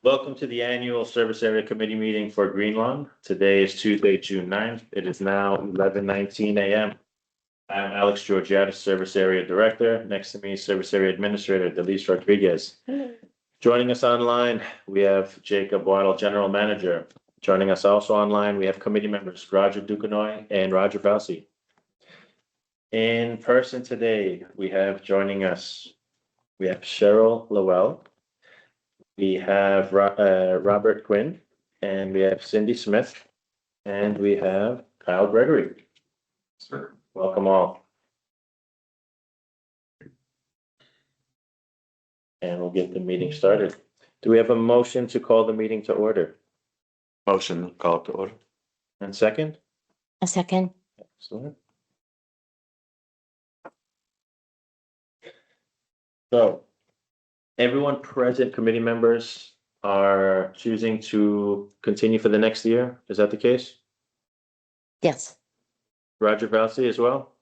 Welcome to the annual Service Area Committee meeting for Greenlawn. Today is Tuesday, June 9th. It is now 11:19 a.m. I'm Alex Georgiadis, Service Area Director. Next to me, Service Area Administrator Delise Rodriguez. Joining us online, we have Jacob Waddle, General Manager. Joining us also online, we have committee members Roger Ducanoy and Roger Valsi. In person today, we have joining us, we have Cheryl Lowell. We have Robert Quinn, and we have Cindy Smith, and we have Kyle Gregory. Sir. Welcome all. And we'll get the meeting started. Do we have a motion to call the meeting to order? Motion, call it to order. And second? A second. Excellent. So, everyone present, committee members are choosing to continue for the next year. Is that the case? Yes. Roger Valsi as well?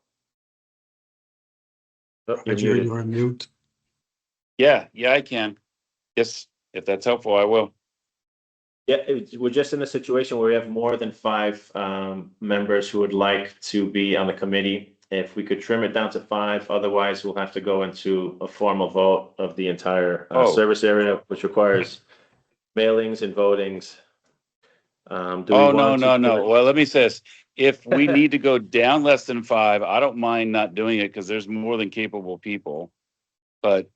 Oh, you're Roger, muted. you're on mute. Yeah, I can. Yes, if that's helpful, I will. Yeah, we're just in a situation where we have more than five members who would like to be on the committee. If we could trim it down to five, otherwise we'll have to go into a formal vote of the entire service area, which requires mailings and votings. No. Well, let me say this. If we need to go down less than five, I don't mind not doing it because there's more than capable people. But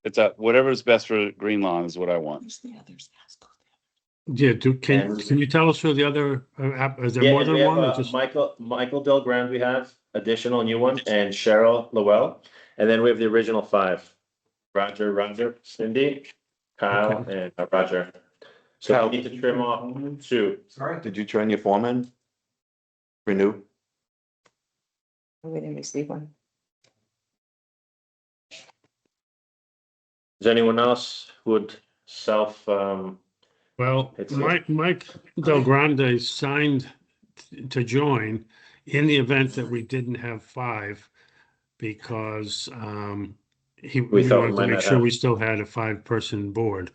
it's whatever's best for Greenlawn is what I want. Yeah, can you tell us who the other, is there more than we one? Or have just... Michael Delgrand, we have additional new one, and Cheryl Lowell. And then we have the original five. Roger, Cindy, Kyle, and Roger. So Kyle. we need to trim off two. Sorry, did you turn your form in? Renew? We didn't receive one. Is there anyone else who would Well, It's- Mike Del Grande signed to join in the event that we didn't have five because we We thought we wanted to might make not sure have. we still had a five-person board.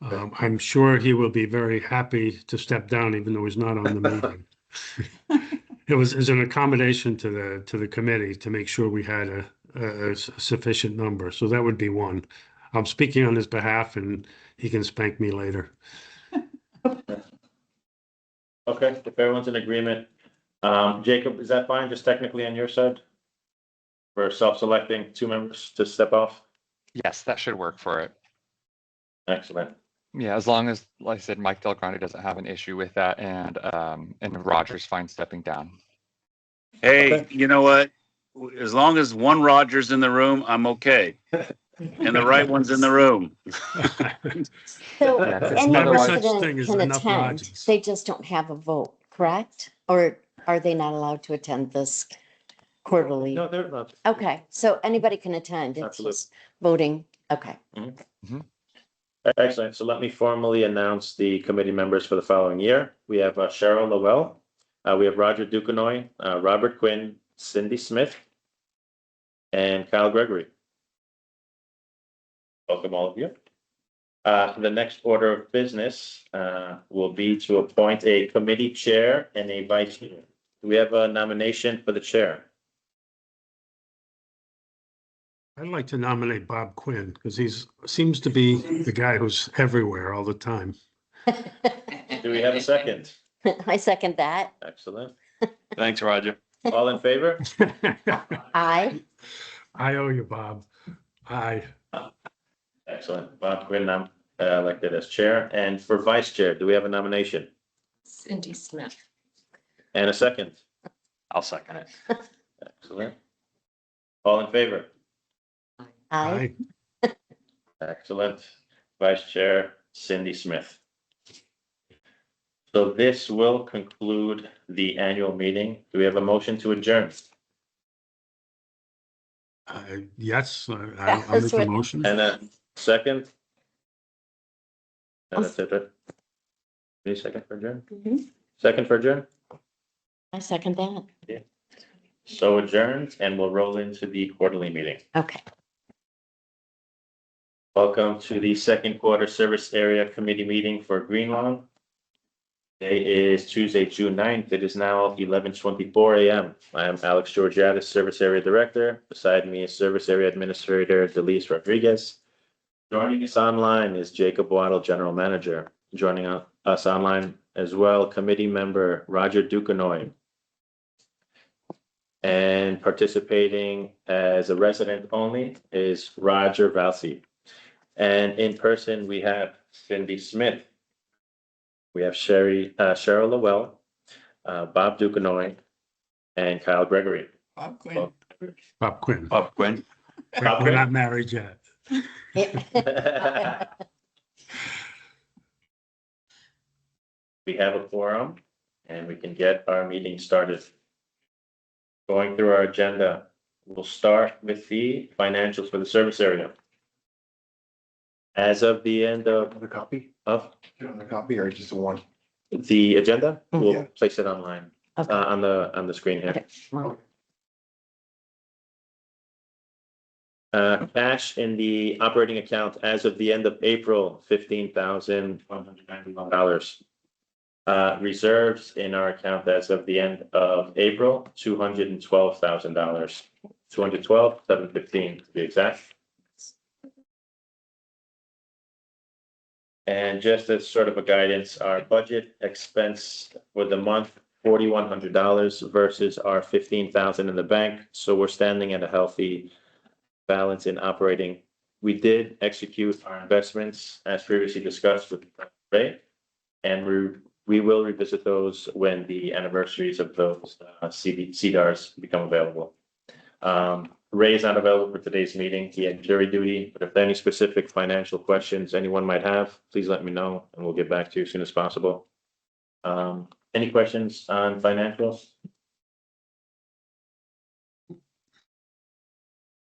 I'm sure he will be very happy to step down, even though he's not on the meeting. It was as an accommodation to the committee to make sure we had a sufficient number. So that would be one. I'm speaking on his behalf, and he can spank me later. Okay, if everyone's in agreement. Jacob, is that fine, just technically on your side? For self-selecting two members to step off? Yes, that should work for it. Excellent. Yeah, as long as, like I said, Mike Del Grande doesn't have an issue with that, and Roger's fine stepping down. Hey, Okay. You know what? As long as one Roger's in the room, I'm okay. And the right one's in the room. So Yeah, it's any never such resident thing as can enough attend, Rogers. they just don't have a vote, correct? Or are they not allowed to attend this quarterly? No, they're not. Okay, so anybody can attend, it's Absolutely. just voting, okay. Excellent. So let me formally announce the committee members for the following year. We have Cheryl Lowell. We have Roger Ducanoy, Robert Quinn, Cindy Smith, and Kyle Gregory. Welcome all of you. The next order of business will be to appoint a committee chair and a vice chair. Do we have a nomination for the chair? I'd like to nominate Bob Quinn because seems to be the guy who's everywhere all the time. Do we have a second? I second that. Excellent. Thanks, Roger. All in favor? Aye. I owe you, Bob. Aye. Excellent. Bob Quinn, I'm elected as chair. And for vice chair, do we have a nomination? Cindy Smith. And a second? I'll second it. Excellent. All in favor? Aye. Excellent. Vice Chair Cindy Smith. So this will conclude the annual meeting. Do we have a motion to adjourn? Yes, I'll That's make a right. motion. And a second? And that's it, right? Any second for adjourn? Mhm. Second for adjourn? I second that. So adjourned, and we'll roll into the quarterly meeting. Okay. Welcome to the second quarter service area committee meeting for Greenlawn. Today is Tuesday, June 9th. It is now 11:24 a.m. I am Alex Georgiadis, Service Area Director. Beside me is Service Area Administrator Delise Rodriguez. Joining us online is Jacob Waddle, General Manager. Joining us online as well, Committee Member Roger Duquesnoy. And participating as a resident only is Roger Valsi. And in person, we have Cindy Smith. We have Cheryl Lowell, Bob Duquesnoy, and Kyle Gregory. Bob Quinn. Bob Quinn. Bob Quinn. We're not married yet. We have a quorum and we can get our meeting started. Going through our agenda, we'll start with the financials for the service area. As of the end of Another copy? of Another copy or just one? the agenda, we'll Yeah. place it online, Okay. on the screen here. Okay. Well, Cash in the operating account as of the end of April, $15,191. Reserves in our account as of the end of April, $212,000. 212,715 to be exact. And just as sort of a guidance, our budget expense for the month, $4,100 versus our 15,000 in the bank. So we're standing at a healthy balance in operating. We did execute our investments as previously discussed with Ray. And we will revisit those when the anniversaries of those CDRs become available. Ray is not available for today's meeting. He had jury duty, but if there are any specific financial questions anyone might have, please let me know and we'll get back to you as soon as possible. Any questions on financials?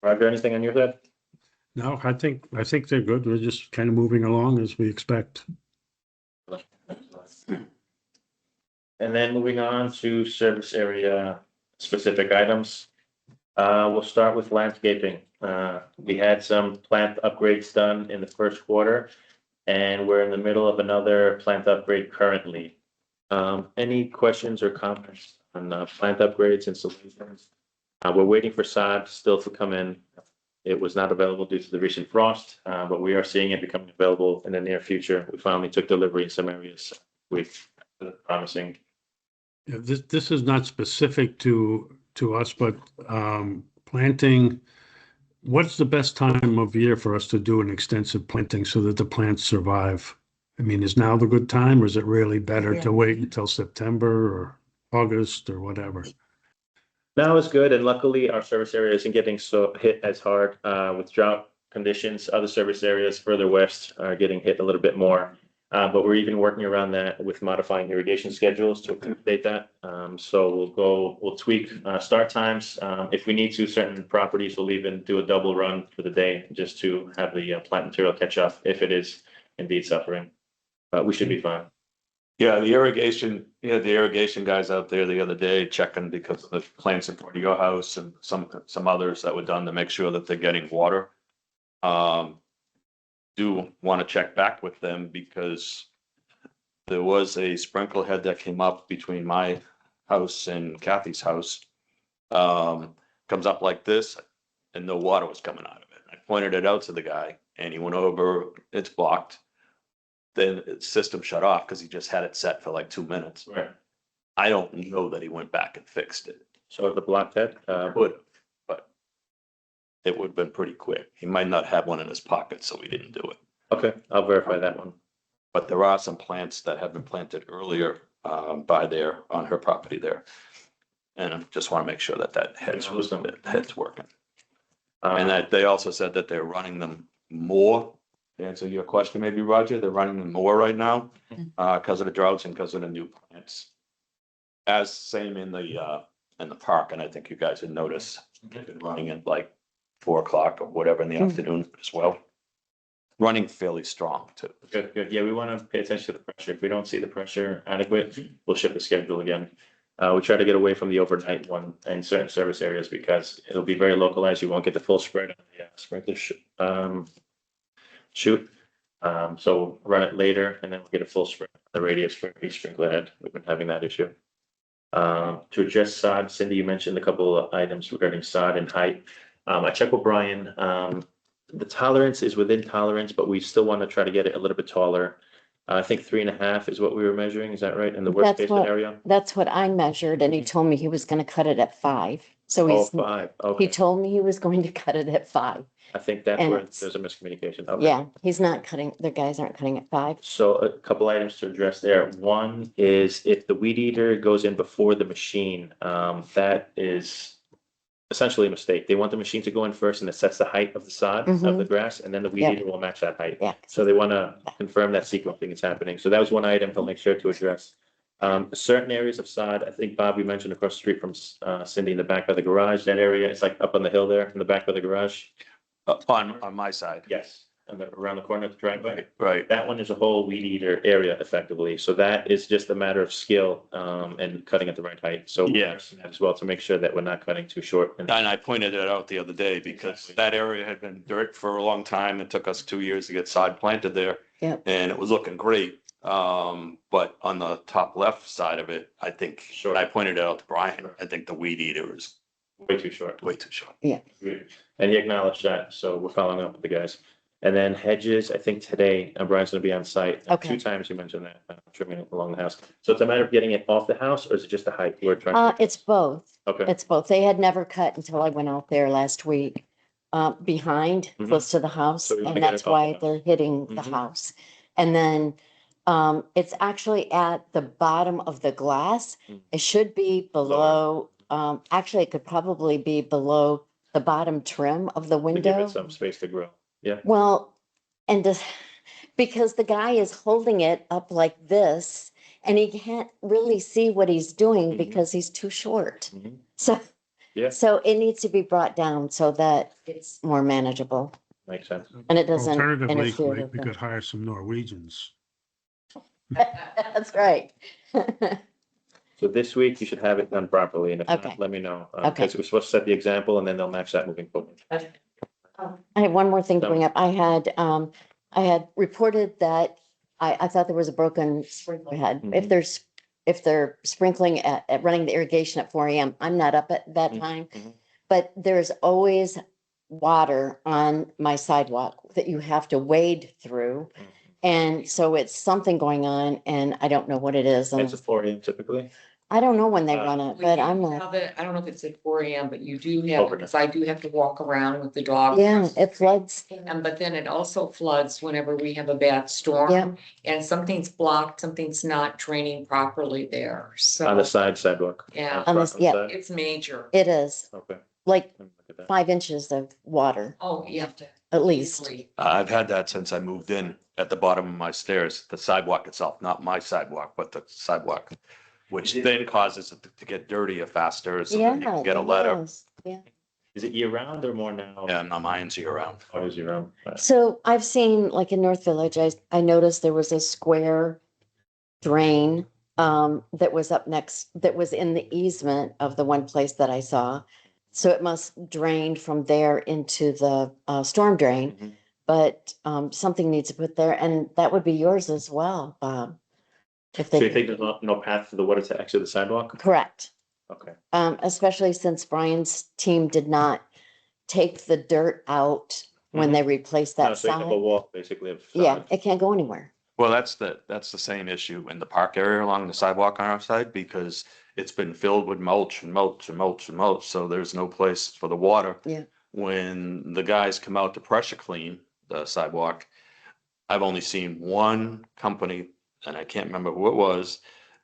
Roger, anything on your side? No, I think they're good. We're just kind of moving along as we expect. And then moving on to service area specific items. We'll start with landscaping. We had some plant upgrades done in the first quarter, and we're in the middle of another plant upgrade currently. Any questions or comments on plant upgrades and solutions? We're waiting for sod still to come in. It was not available due to the recent frost, but we are seeing it becoming available in the near future. We finally took delivery in some areas with promising. Yeah, this is not specific to us, but planting, what's the best time of year for us to do an extensive planting so that the plants survive? I mean, is now the good time or is it really better Yeah. to wait until September or August or whatever? Now is good, and luckily our service area isn't getting so hit as hard with drought conditions. Other service areas further west are getting hit a little bit more. But we're even working around that with modifying irrigation schedules to accommodate that. So we'll tweak start times. If we need to, certain properties will even do a double run for the day just to have the plant material catch up if it is indeed suffering. But we should be fine. Yeah, the irrigation guys out there the other day checking because of the plants in front of your house and some others that were done to make sure that they're getting water. Do want to check back with them because there was a sprinkler head that came up between my house and Kathy's house. Comes up like this and no water was coming out of it. I pointed it out to the guy and he went over, it's blocked. Then the system shut off because he just had it set for like 2 minutes. Right. I don't know that he went back and fixed it. So the block head, Would have, but it would have been pretty quick. He might not have one in his pocket, so we didn't do it. okay, I'll verify that one. But there are some plants that have been planted earlier by there on her property there. And I just want to make sure that head's working. And that they also said that they're running them more. To answer your question, maybe Roger, they're running them more right now because of the droughts and because of the new plants. As same in the park, and I think you guys had noticed they've been running at like 4 o'clock or whatever in the afternoon as well. Running fairly strong too. Good, good. Yeah, we want to pay attention to the pressure. If we don't see the pressure adequate, we'll shift the schedule again. We try to get away from the overnight one in certain service areas because it'll be very localized. You won't get the full spread of the sprinkler shoot. So we'll run it later and then we'll get a full sprint, the radius for each sprinkler head. We've been having that issue. To address sod, Cindy, you mentioned a couple of items regarding sod and height. I checked with Brian. The tolerance is within tolerance, but we still want to try to get it a little bit taller. I think 3.5 is what we were measuring. Is that right? In the worst That's case what- scenario? That's what I measured and he told me he was gonna cut it at 5. So Oh, he's, 5. he Okay. told me he was going to cut it at 5. I think that's and where it's- there's a miscommunication. Okay. Yeah, he's not cutting, the guys aren't cutting at 5. So a couple items to address there. One is if the weed eater goes in before the machine, that is essentially a mistake. They want the machine to go in first and it sets the height of the sod of the grass, and then the weed Yeah. eater will match that height. Yeah. So they want to confirm that sequencing is happening. So that was one item he'll make sure to address. Certain areas of sod, I think Bob, you mentioned across the street from Cindy in the back by the garage, that area, it's like up on the hill there in the back by the garage. On my side. Yes, and around the corner of the driveway. Right. That one is a whole weed eater area effectively. So that is just a matter of skill and cutting at the right height. So Yes. as well to make sure that we're not cutting too short. And And I pointed it out the other day because Exactly. that area had been dirt for a long time. It took us 2 years to get sod planted there. Yep. And it was looking great. But on the top left side of it, I think, Sure. and I pointed it out to Brian, I think the weed eater is way too short. way too short. And he acknowledged that. So we're following up with the guys. And then hedges, I think today, Brian's gonna be on site. Okay. 2 times you mentioned that, trimming along the house. So it's a matter of getting it off the house or is it just the height we're trying? It's both. Okay, It's both. They had never cut until I went out there last week, behind, Mhm. close to the house, So we wanna and get it that's off the why house. they're hitting the Mhm. house. And then, it's actually at the bottom of the glass. Mm. It should be below, actually, it could probably be below the bottom trim of the to give window. it some space to grow. Yeah, Well, and because the guy is holding it up like this and he can't really see what he's doing Mhm. because he's too short. Mhm. So, Yeah. so it needs to be brought down so that it's more manageable Makes sense. and it doesn't Alternatively, interfere we with we the. could hire some Norwegians. That's right. So this week you should have it done properly, and if Okay. not, let me know. Okay. Because we're supposed to set the example and then they'll match that moving forward. I have one more thing to bring up. I had reported that I thought there was a broken sprinkler head. Mhm. If they're sprinkling at running the irrigation at 4 AM, I'm not up at that Mhm, time. mhm. But there's always water on my sidewalk that you have to wade through. Mhm. And so it's something going on and I don't know what it is. It's a And 4 AM typically. I don't know when they uh, run it, We but do I'm have like, it- I don't know if it's at 4 AM, but you do have, Overnight. because I do have to walk around with the dog. yeah, it floods. And but then it also floods whenever we have a bad storm. Yeah. And something's blocked, something's not draining properly there, On the so side sidewalk. Yeah. On this- yeah. side? it's major. It is Okay. like Let me look at that. 5 inches of water Oh, you have to. at least. easily- I've had that since I moved in at the bottom of my stairs, the sidewalk itself, not my sidewalk, but the sidewalk, which then causes it to get dirtier faster, so Yeah. then you can get a it letter. is. Yeah. Is it year round or more now? Yeah, not mine's year round. Always year round. Right. So I've seen, like in North Village, I noticed there was a square drain that was up next, that was in the easement of the one place that I saw. So it must drain from there into the storm drain, Mhm. but something needs to put there, and that would be yours as well, Bob. If So you they, think there's no path for the water to exit the sidewalk? correct. Okay. Especially since Brian's team did not take the dirt out when they replaced No, that so you have a side. walk basically of. Yeah, sod. it can't go anywhere. Well, that's the same issue in the park area along the sidewalk on our side, because it's been filled with mulch and mulch and mulch and mulch, so there's no place for the water. Yeah. When the guys come out to pressure clean the sidewalk, I've only seen one company, and I can't remember who it was.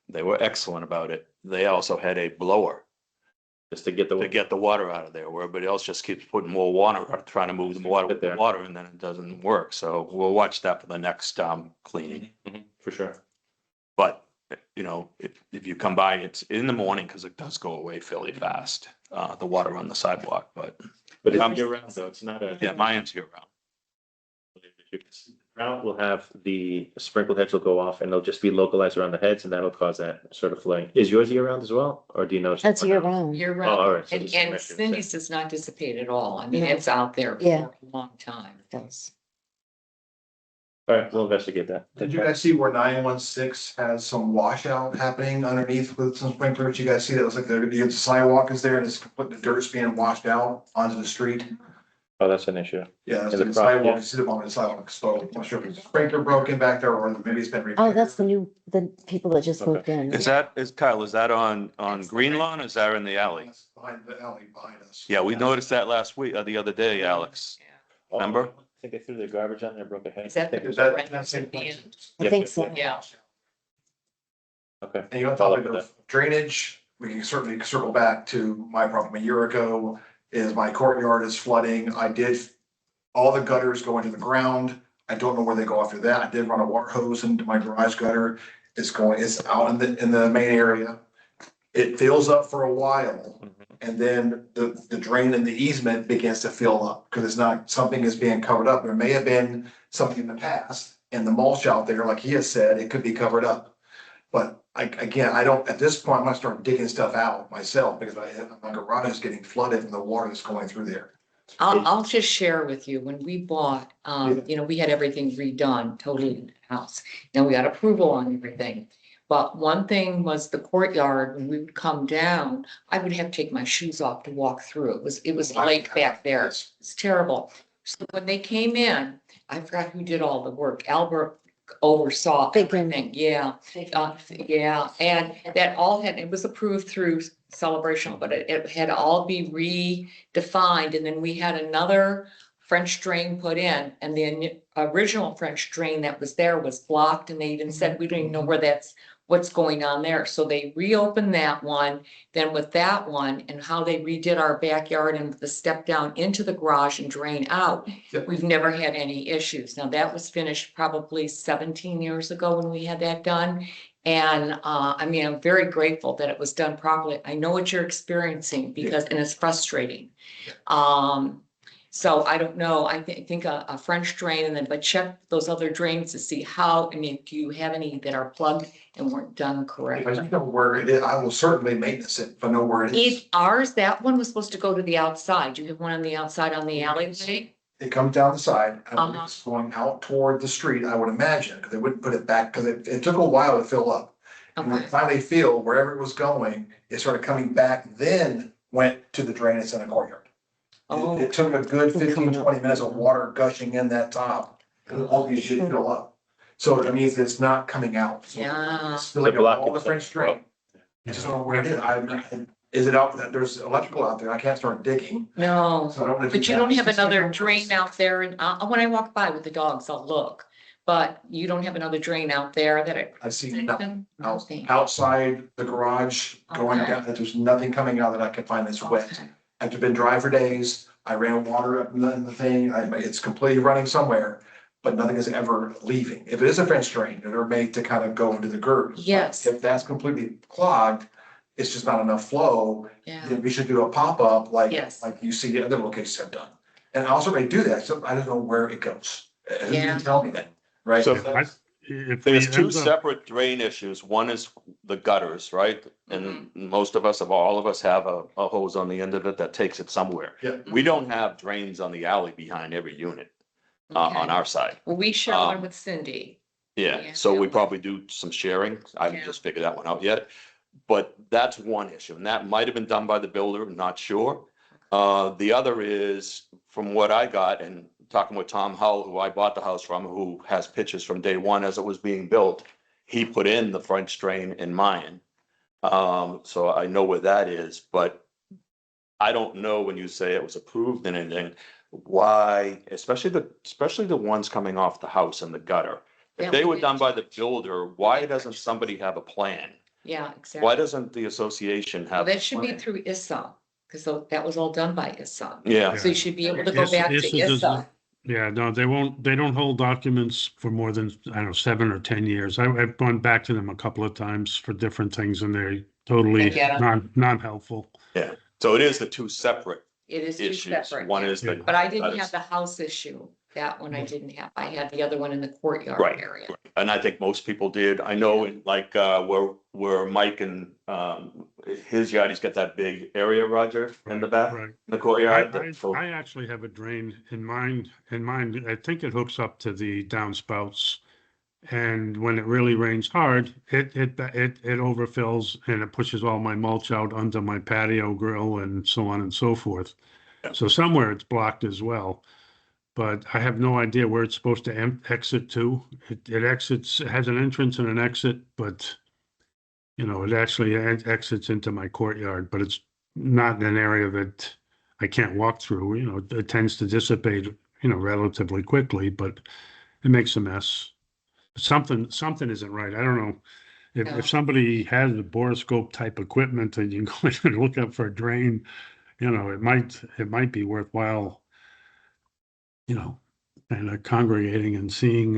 They were excellent about it. They also had a blower Just to get the. to get the water out of there, where everybody else just keeps putting more water, or trying to move the water with the There. water, and then it doesn't work. So we'll watch that for the next cleaning. Mhm, for sure. But, you know, if you come by, it's in the morning, because it does go away fairly fast, the water on the sidewalk, but But it's year round though. It's not a. yeah, mine's year round. Round will have the sprinkle heads will go off and they'll just be localized around the heads and that'll cause that sort of flooding. Is yours year round as well? Or do you know? That's year round. Year Oh, all round, right. So the and same issue, Cindy's does not dissipate at all, I mean, No. it's out there Yeah. for a long time. Does. All right, we'll investigate that. Did you guys see where 916 has some washout happening underneath with some sprinklers? You guys see that? It looks like the sidewalk is there and it's the dirt's being washed out onto the street. Oh, that's an issue. Yeah, that's In the the front, sidewalk, yeah. you see the on the sidewalk, so I'm not sure if it's a sprinkler broken back there or maybe it's been repaired. Oh, that's the people that just Okay. moved in. Kyle, is that on Greenlawn or is that in the alley? That's behind the alley behind us. Yeah, we noticed that last week, the other day, Alex. Remember? I think they threw their garbage on there, broke a head. Is that the- Is that, that's it? I think so. Yeah. Okay. And you know, on Follow topic up with of drainage, we can certainly circle back to my problem a year ago. Is my courtyard is flooding. I did, all the gutters go into the ground. I don't know where they go after that. I did run a water hose into my garage gutter. It's out in the main area. It fills up for a while. And then the drain in the easement begins to fill up because it's not, something is being covered up. There may have been something in the past and the mulch out there, like he has said, it could be covered up. But again, I don't, at this point, I'm gonna start digging stuff out myself because my garage is getting flooded from the water that's going through there. I'll just share with you, when we bought, we had everything redone, totally in the house. Now we got approval on everything. But one thing was the courtyard, when we would come down, I would have to take my shoes off to walk through. It was a lake back there. It's terrible. So when they came in, I forgot who did all the work. Albert oversaw Big one. everything. Yeah. Yeah, and that all had, it was approved through Celebration, but it had all be redefined, and then we had another French drain put in, and the original French drain that was there was blocked, and they even said, we don't even know what's going on there, so they reopened that one. Then with that one, and how they redid our backyard and the step down into the garage and drain out, Yep. we've never had any issues. Now, that was finished probably 17 years ago when we had that done. And I'm very grateful that it was done properly. I know what you're experiencing because, and it's frustrating. So I don't know, I think a French drain, and then, but check those other drains to see how, do you have any that are plugged and weren't done If I correctly? just know where it is, I will certainly maintenance it if I know where it is. Ours, that one was supposed to go to the outside. You have one on the outside on the alleyway? It comes down the side, I believe Uh-huh. it's going out toward the street, I would imagine, because they wouldn't put it back, because it took a while to fill up. And when it Okay. finally filled, wherever it was going, it started coming back, then went to the drain that's in the courtyard. Oh. It took a good 15-20 minutes of water gushing in that top, and all these should fill up. So it means it's not coming out. So Yeah. it's still like The block all the itself. French drain. I just don't know where it is. Is it out, there's electrical out there, I can't start digging, No. so I don't. wanna do But you that. don't have another drain out there, and when I walk by with the dogs, I'll look. But you don't have another drain out there that it. I see nothing Nothing. outside the garage going Okay. down, there's nothing coming out that I can find that's wet. Okay. After been dry for days, I ran water up in the thing, it's completely running somewhere, but nothing is ever leaving. If it is a French drain, they're made to kind of go into the GERS. Yes. If that's completely clogged, it's just not enough flow, Yeah, then we should do a pop-up Yes. like you see the other locations have done. And I also may do that, so I don't know where it goes. Who Yeah. can tell me that, right? So- If we There's two end up- separate drain issues. One is the gutters, right? And most of us, all of us have a hose on the end of it that takes it somewhere. Yeah. We don't have drains on the alley behind every unit, on Okay. our side. Well, we share one Um, with Cindy. Yeah, Yeah. so we probably do some sharing. I haven't Yeah. just figured that one out yet. But that's one issue, and that might have been done by the builder, I'm not sure. The other is, from what I got, and talking with Tom Hull, who I bought the house from, who has pictures from day one as it was being built, he put in the French drain in mine. So I know where that is, but I don't know when you say it was approved and anything, why, especially the ones coming off the house and the gutter. If Yeah, they we were did. done by the builder, why doesn't somebody have a plan? Yeah, Why exactly. doesn't the association Well, have? that should be through ISSA, because that was all done by ISSA. Yeah, So you should be able to go ISSA back to doesn't- ISSA. Yeah, no, they don't hold documents for more than, I don't know, 7 or 10 years. I've gone back to them a couple of times for different things and they're totally I get it. not helpful. so it is the two separate It is two issues. separate. One is the. But I didn't that have is- the house issue. That one I didn't have. I had the other one in the courtyard Right. area. And I think most people did. I know in like, where Mike and, his yard, he's got that big area, Roger, in the back, Right. the courtyard. I actually have a drain in mine, I think it hooks up to the downspouts. And when it really rains hard, it overfills and it pushes all my mulch out onto my patio grill and so on and so forth. Yeah. So somewhere it's blocked as well. But I have no idea where it's supposed to exit to. It exits, it has an entrance and an exit, but it actually exits into my courtyard, but it's not in an area that I can't walk through. It tends to dissipate, relatively quickly, but it makes a mess. Something isn't right. I don't know. Yeah. If somebody has the borescope type equipment and you go in and look up for a drain, it might be worthwhile, kind of congregating and seeing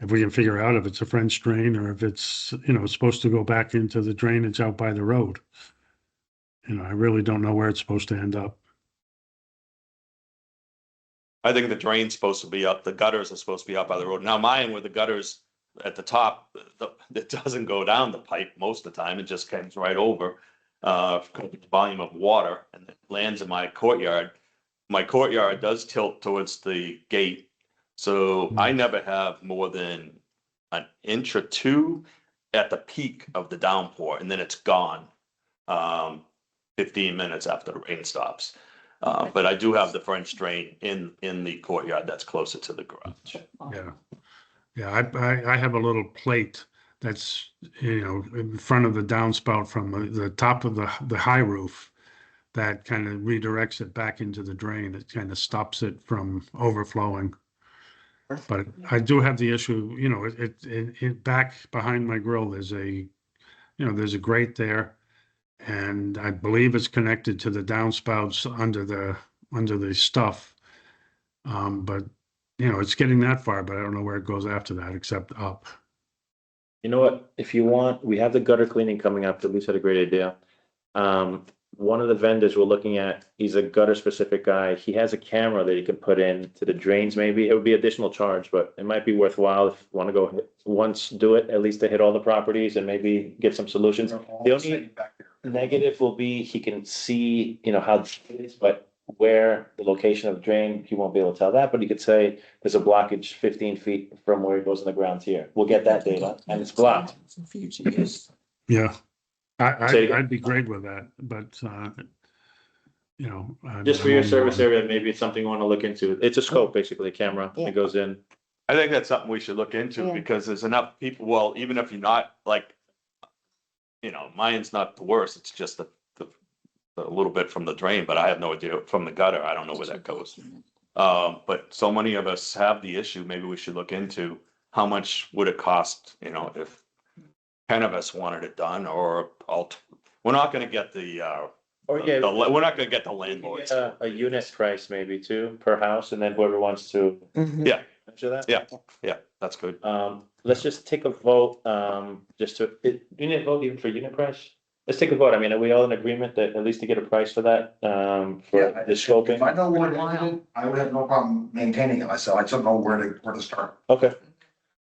if we can figure out if it's a French drain or if it's, supposed to go back into the drainage out by the road. I really don't know where it's supposed to end up. I think the drain's supposed to be up, the gutters are supposed to be up by the road. Now mine with the gutters at the top, it doesn't go down the pipe most of the time, it just comes right over. The volume of water and it lands in my courtyard. My courtyard does tilt towards the gate. So I never have more than an inch or two at the peak of the downpour and then it's gone. 15 minutes after the rain stops. But I do have the French drain in the courtyard that's closer to the garage. Yeah. Yeah, I have a little plate that's, in front of the downspout from the top of the high roof that kind of redirects it back into the drain. It kind of stops it from overflowing. But I do have the issue, it back behind my grill, there's a grate there. And I believe it's connected to the downspouts under the stuff. But it's getting that far, but I don't know where it goes after that, except up. You know what, if you want, we have the gutter cleaning coming up, Lisa had a great idea. One of the vendors we're looking at, he's a gutter specific guy, he has a camera that he could put in to the drains maybe, it would be additional charge, but it might be worthwhile if you want to go once, do it, at least to hit all the properties and maybe get some solutions. The only negative will be he can see, how it is, but where the location of the drain, he won't be able to tell that, but he could say there's a blockage 15 feet from where it goes in the ground here. We'll get that data and it's blocked. Yeah, Say it again. I'd be great with that, but Just for your service area, maybe it's something you want to look into. It's a scope, basically, a camera Yeah. that goes in. I think that's something we should look into Yeah. because there's enough people, well, even if you're not like, mine's not the worst, it's just a little bit from the drain, but I have no idea from the gutter. I don't know where that goes. But so many of us have the issue, maybe we should look into how much would it cost, if 10 of us wanted it done or we're not gonna get we're not gonna get the landlords. A unit price maybe too, per house, and then whoever wants to. Mhm. Yeah. Measure that? Yeah, that's good. Let's just take a vote, you need a vote even for unit price? Let's take a vote. I mean, are we all in agreement that at least to get a price for that, for the scoping? If I know where to do it, I would have no problem maintaining it myself. I just don't know where to start. Okay.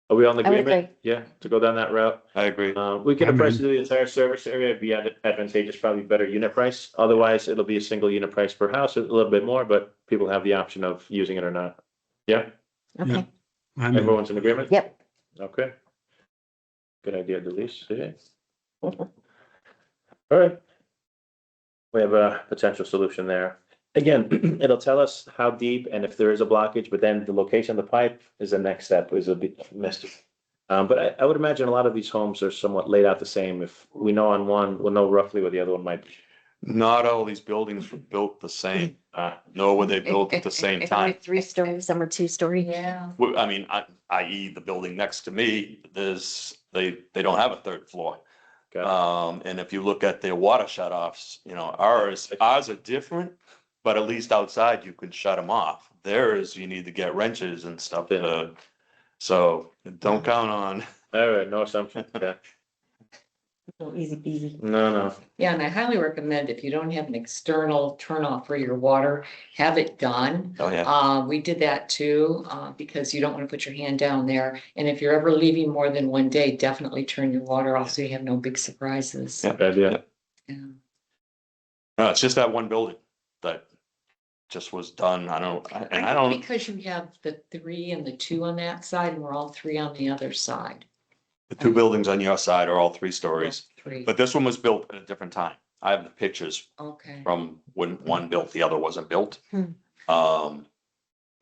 Are we all in I would agreement? agree. Yeah, to go down that route? I agree. We get a I'm price in. to do the entire service area, it'd be advantageous, probably better unit price. Otherwise, it'll be a single unit price per house, a little bit more, but people have the option of using it or not. Yeah, Okay, everyone's in agreement? yep. Okay. Good idea, Delise. Okay. All right. We have a potential solution there. Again, it'll tell us how deep and if there is a blockage, but then the location of the pipe is the next step, is a bit mystery. But I would imagine a lot of these homes are somewhat laid out the same. If we know on one, we'll know roughly where the other one might be. Not all these buildings were built the same, nor were they built at the same Some time. are 3-story, some are 2-story. Yeah. I mean, i.e. the building next to me, they don't have a third floor. And if you look at their water shutoffs, ours are different, but at least outside you can shut them off. Theirs, you need to get wrenches and stuff. So don't count on. All right, no assumption. Yeah. Easy peasy. No. Yeah, and I highly recommend if you don't have an external turn off for your water, have it done. Oh, yeah. We did that too, because you don't want to put your hand down there. And if you're ever leaving more than one day, definitely turn your water off so you have no big surprises. Yeah. Good idea. Yeah. No, it's just that one building that just was done. I don't, and I I don't, think because you have the 3 and the 2 on that side, and we're all 3 on the other side. the two buildings on your side are all 3 stories, 3. but this one was built at a different time. I have the pictures Okay. from when one built, the other wasn't built. Hmm.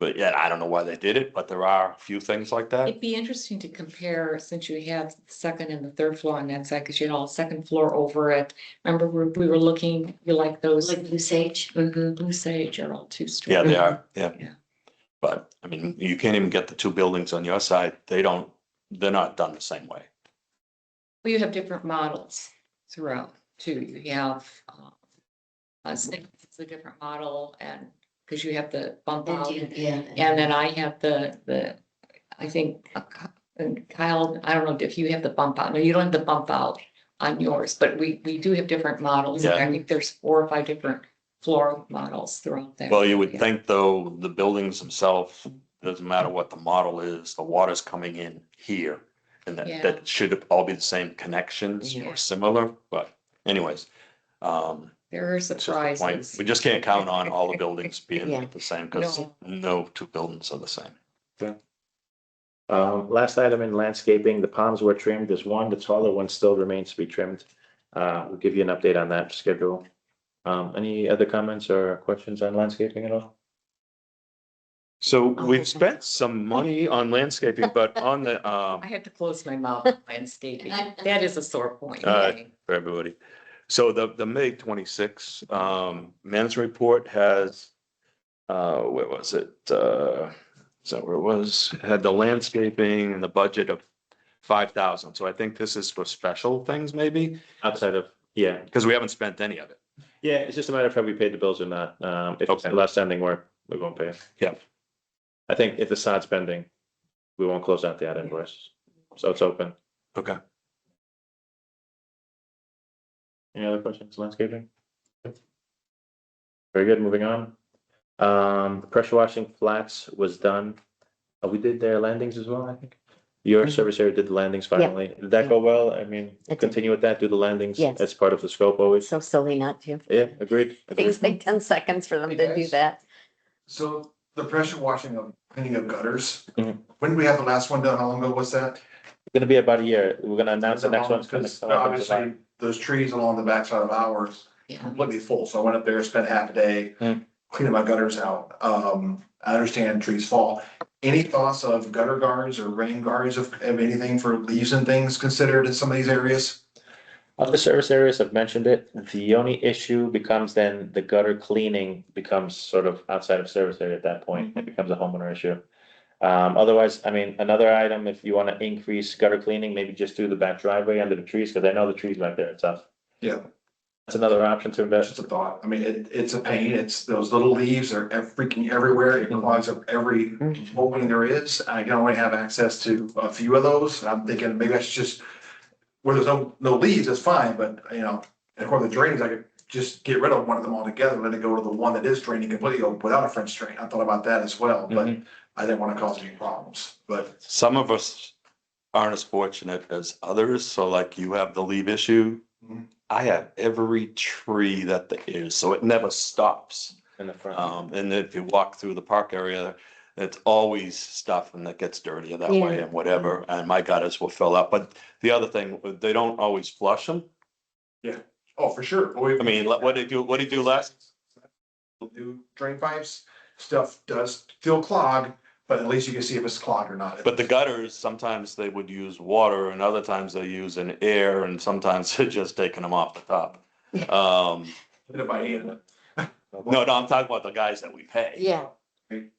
But yeah, I don't know why they did it, but there are a few things like that. It'd be interesting to compare, since you have the second and the third floor on that side, because you had all second floor over it. Remember, we were looking, you like those? Like blue sage. Mhm, Blue Sage are all 2-story. Yeah, they are, yeah. Yeah. But I mean, you can't even get the two buildings on your side. They're not done the same way. Well, you have different models throughout too. You have, it's a different model, and, because you have the bump out. Yeah. And then I have I think, and Kyle, I don't know if you have the bump out. No, you don't have the bump out on yours, but we do have different models. And I think there's 4 or 5 different floor models throughout there. Well, you would think though, the buildings themselves, doesn't matter what the model is, the water's coming in here. And Yeah. that should all be the same connections Yeah. or similar, but anyways. There are It's just the point. surprises. We just can't count on all the buildings being Yeah. the same because No. no two buildings are the same. Last item in landscaping, the palms were trimmed. There's one, the taller one still remains to be trimmed. We'll give you an update on that schedule. Any other comments or questions on landscaping at all? So we've spent some money on landscaping, but on the, I had to close my mouth on landscaping. That is a sore point. for everybody. So the May 26th, management report has, where was it? Is that where it was? It had the landscaping and the budget of 5,000. So I think this is for special things maybe, Outside of, yeah, because we haven't spent any of it. yeah, it's just a matter of have we paid the bills or not. If it's Okay. the last standing work, we won't pay it. Yeah. I think if it's not spending, we won't close out the ad invoice. So it's open. Okay. Any other questions, landscaping? Very good, moving on. Pressure washing flats was done. We did their landings as well, I think. Your Mhm. service area did the landings finally. Did that go well? I mean, It did. continue with that, do the landings. Yes. That's part of the scope always. So silly not to. Yeah, agreed. Things take 10 seconds for them to do that. So the pressure washing of cleaning of gutters, Mhm. when did we have the last one done? How long ago was that? Gonna be about a year. We're gonna announce the next one's gonna Because come up in July. obviously, those trees along the backside of ours Yeah. completely full, so I went up there, spent half a day Hmm. cleaning my gutters out. I understand trees fall. Any thoughts of gutter guards or rain guards of anything for leaves and things considered in some of these areas? Other service areas have mentioned it. The only issue becomes then the gutter cleaning becomes sort of outside of service area at that point. It becomes a homeowner issue. Otherwise, I mean, another item, if you wanna increase gutter cleaning, maybe just do the back driveway under the trees, cause I know the trees back there are tough. Yeah, That's another option to invest. just a thought. I mean, it's a pain. It's those little leaves are freaking everywhere. It clogs up every opening there is. I can only have access to a few of those. I'm thinking maybe I should just, where there's no leaves, that's fine, but you know, and for the drains, I could just get rid of one of them altogether, let it go to the one that is draining completely without a French drain. I thought about that as well, but Mhm. I didn't want to cause any problems, but Some of us aren't as fortunate as others. So like you have the leaf issue. Mhm. I have every tree that there is, so it never stops. In the front. And if you walk through the park area, it's always stuff and that gets dirtier that way Yeah. and whatever. And my gutters will fill up. But the other thing, they don't always flush them. oh, for sure. I mean, what did you do last? New drain pipes, stuff does still clog, but at least you can see if it's clogged or not. But the gutters, sometimes they would use water and other times they use an air and sometimes they're just taking them off the top. Did it by hand. No, I'm talking about the guys that we pay. Yeah.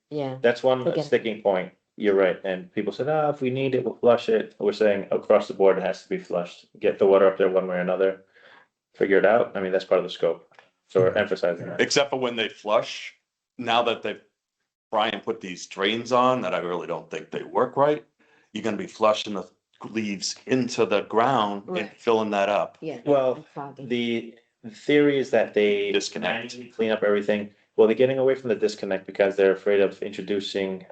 Yeah. That's one Okay. sticking point. You're right. And people said, if we need it, we'll flush it. We're saying across the board, it has to be flushed. Get the water up there one way or another. Figure it out. I mean, that's part of the scope. So we're emphasizing that. Except for when they flush, now that they've Brian put these drains on that I really don't think they work right, you're gonna be flushing the leaves into the ground and Right. filling that up. Yeah. Well, it's foggy. the theory is that they Disconnect. manually clean up everything. Well, they're getting away from the disconnect because they're afraid of introducing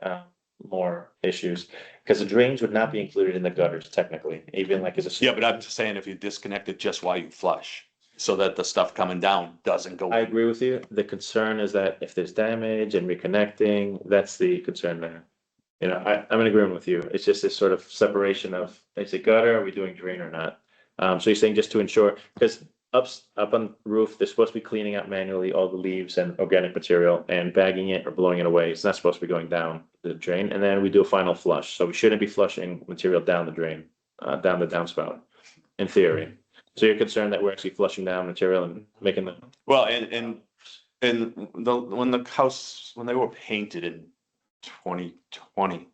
more issues. Because the drains would not be included in the gutters technically, even like as a. Yeah, but I'm just saying if you disconnect it just while you flush, so that the stuff coming down doesn't go. I agree with you. The concern is that if there's damage and reconnecting, that's the concern there. You know, I'm in agreement with you. It's just this sort of separation of, is it gutter, are we doing drain or not? So you're saying just to ensure, because up on roof, they're supposed to be cleaning out manually all the leaves and organic material and bagging it or blowing it away. It's not supposed to be going down the drain. And then we do a final flush. So we shouldn't be flushing material down the drain, down the downspout, in theory. So you're concerned that we're actually flushing down material and making the. Well, and when the house, when they were painted in 2020,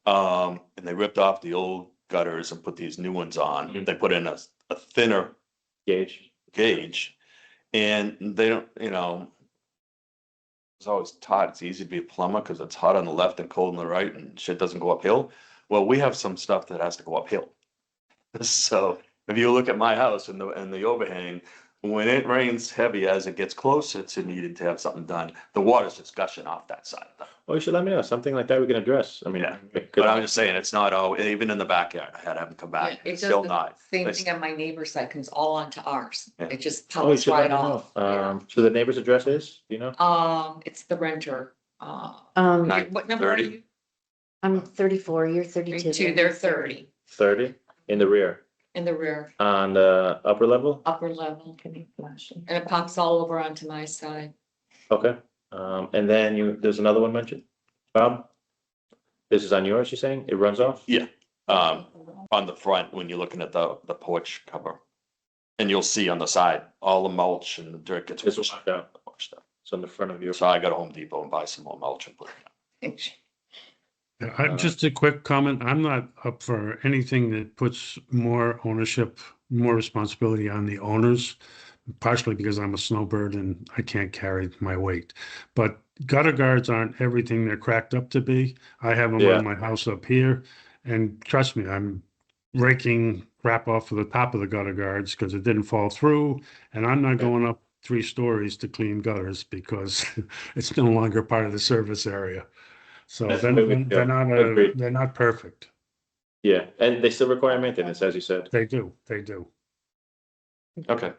and they ripped off the old gutters and put these new ones on, they put in a thinner gauge, and they don't, you know, it's always taught it's easy to be a plumber because it's hot on the left and cold on the right and shit doesn't go uphill. Well, we have some stuff that has to go uphill. So if you look at my house and the overhang, when it rains heavy as it gets closer to needing to have something done, the water's just gushing off that side of the. Oh, you should let me know. Something like that we can address. I mean, Yeah. But I'm just saying, it's not all, even in the backyard, I had to have them come Yeah, back, it it's does still the not. Same They- thing on my neighbor's side, comes all onto ours. Yeah. It just Oh, you pops should let right me know. off. Yeah. So the neighbor's address is, do you know? It's the renter. Nine- What number are 30? you? I'm 34, you're 32. Two, they're 30 30 in the rear, in the rear, on the upper level? upper level, Can be flashing. and it pops all over onto my side. Okay. And then there's another one mentioned. Bob? This is on yours, you're saying? It runs off? Yeah, on the front, when you're looking at the porch cover. And you'll see on the side, all the mulch and the dirt gets It's washed washed out. out. It's on the front of your. So I go to Home Depot and buy some more mulch and put it Yeah, just a quick comment. I'm not up for anything that puts more ownership, more responsibility on the owners, partially because I'm a snowbird and I can't carry my weight. But gutter guards aren't everything they're cracked up to be. I have them Yeah. on my house up here, and trust me, I'm raking crap off of the top of the gutter guards because it didn't fall through, and I'm not going up 3 stories to clean gutters because it's no longer part of the service area. So That's the way we they're feel. not, Agreed. they're not perfect. Yeah, and they still require maintenance, as you said. They do, they do. Okay.